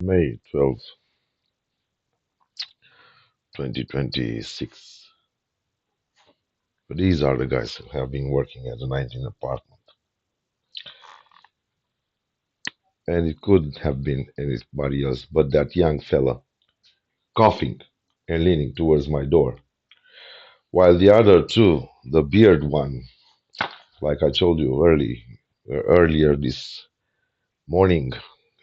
May 12th, 2026. These are the guys who have been working at the 19 apartment. And it couldn't have been anybody else but that young fella, coughing and leaning towards my door. While the other two, the beard one, like I told you earlier this morning,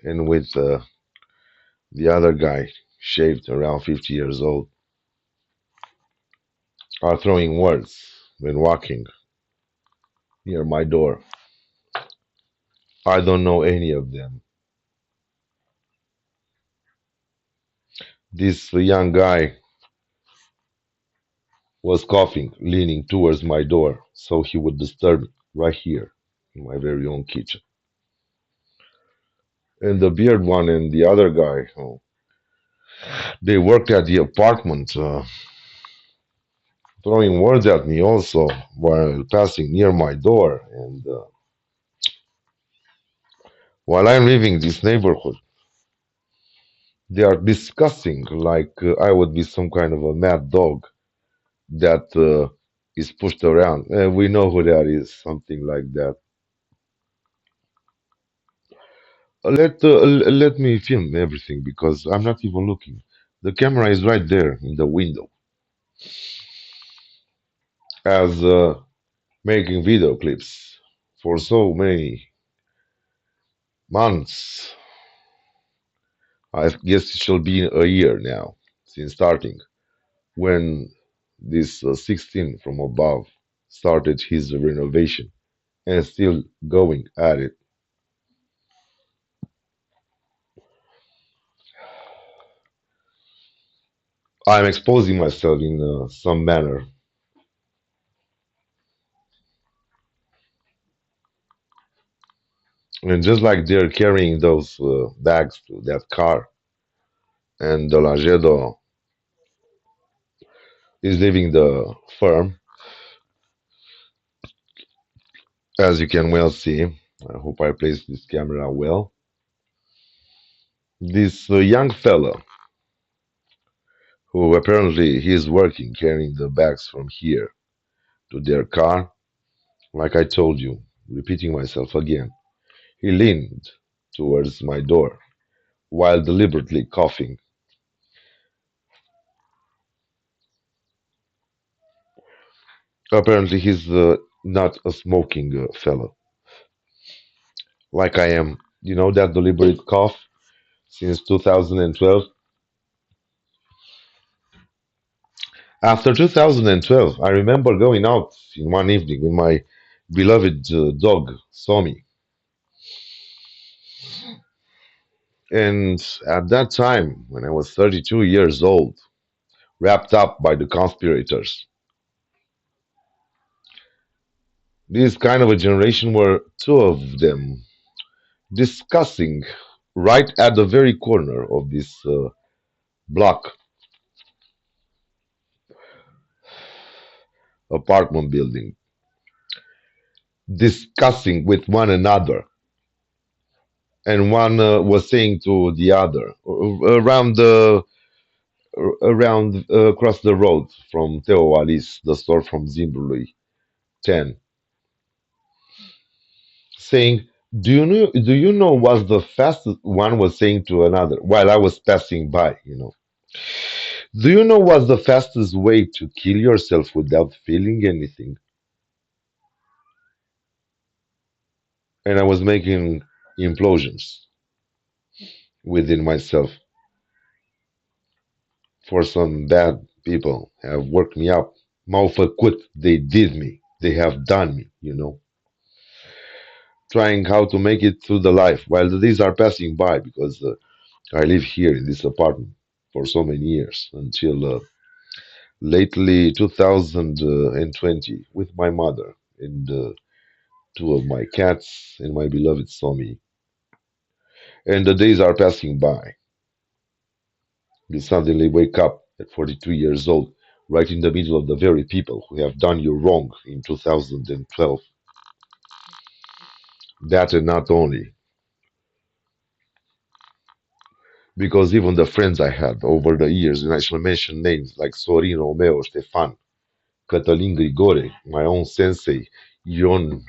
and with the other guy, shaved around 50 years old, are throwing words when walking near my door. I don't know any of them. This young guy was coughing, leaning towards my door, so he would disturb me right here in my very own kitchen. And the beard one and the other guy, oh, they worked at the apartment, throwing words at me also while passing near my door. And while I'm leaving this neighborhood, they are discussing like I would be some kind of a mad dog that is pushed around. We know who that is, something like that. Let me film everything because I'm not even looking. The camera is right there in the window, as making video clips for so many months. I guess it shall be a year now since starting when this 16 from above started his renovation and still going at it. I'm exposing myself in some manner. And just like they're carrying those bags to that car, and the Lagedo is leaving the firm, as you can well see. I hope I placed this camera well. This young fella, who apparently he is working carrying the bags from here to their car, like I told you, repeating myself again, he leaned towards my door while deliberately coughing. Apparently, he's not a smoking fellow, like I am. You know that deliberate cough since 2012? After 2012, I remember going out in one evening with my beloved dog, Somi. And at that time, when I was 32 years old, wrapped up by the conspirators, this kind of a generation were two of them discussing right at the very corner of this block apartment building, discussing with one another. And one was saying to the other around the around across the road from Theo Alice, the store from Zimberley 10, saying, Do you know what's the fastest one was saying to another while I was passing by, you know. Do you know what's the fastest way to kill yourself without feeling anything? And I was making implosions within myself. For some bad people have worked me up. Maufacut, they did me. They have done me, you know. Trying how to make it through the life while the days are passing by because I live here in this apartment for so many years until lately 2020 with my mother and two of my cats and my beloved Somi. And the days are passing by. You suddenly wake up at 42 years old, right in the middle of the very people who have done you wrong in 2012. That and not only. because even the friends I had over the years, and I shall mention names like Sorin Romeo, Stefan, Cătălin Grigore, my own sensei, Ionuț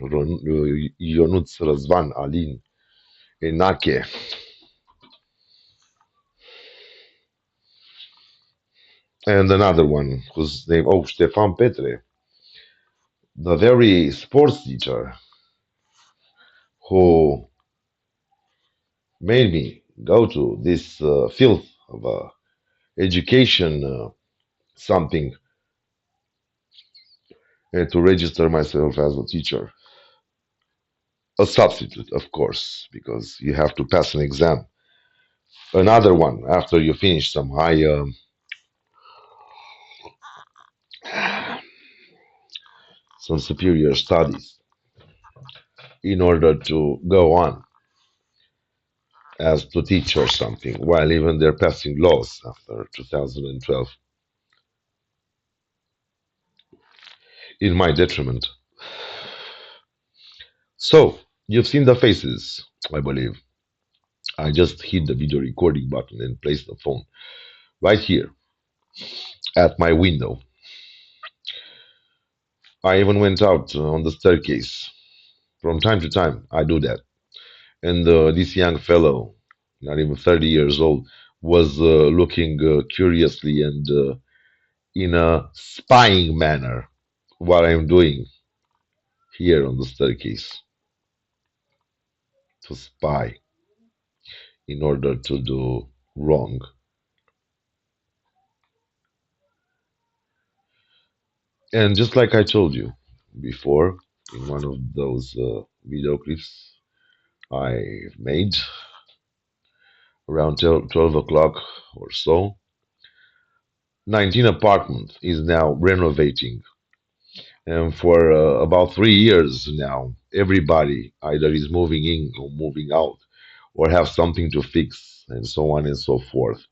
Răzvan, Alin, Enache, and another one whose name, oh, Stefan Petre, the very sports teacher who made me go to this field of education, something, and to register myself as a teacher. A substitute, of course, because you have to pass an exam. Another one after you finish some high, some superior studies in order to go on as to teach or something, while even they're passing laws after 2012, in my detriment. So, you've seen the faces, I believe. I just hit the video recording button and placed the phone right here at my window. I even went out on the staircase. From time to time, I do that. And this young fellow, not even 30 years old, was looking curiously and in a spying manner what I'm doing here on the staircase, to spy in order to do wrong. And just like I told you before in one of those video clips I made around 12 o'clock or so, 19 apartment is now renovating. And for about 3 years now, everybody either is moving in or moving out or have something to fix and so on and so forth.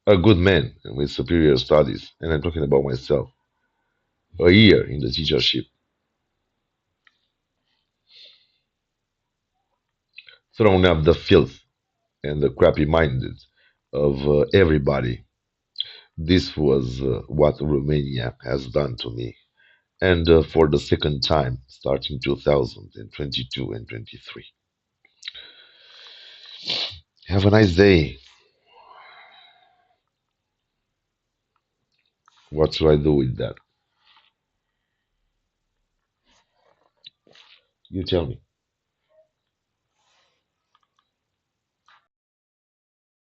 A good man with superior studies, and I'm talking about myself, a year in the teachership, thrown up the filth and the crappy minded of everybody. This was what Romania has done to me. And for the second time, starting 2022 and 23. Have a nice day. What should I do with that? You tell me.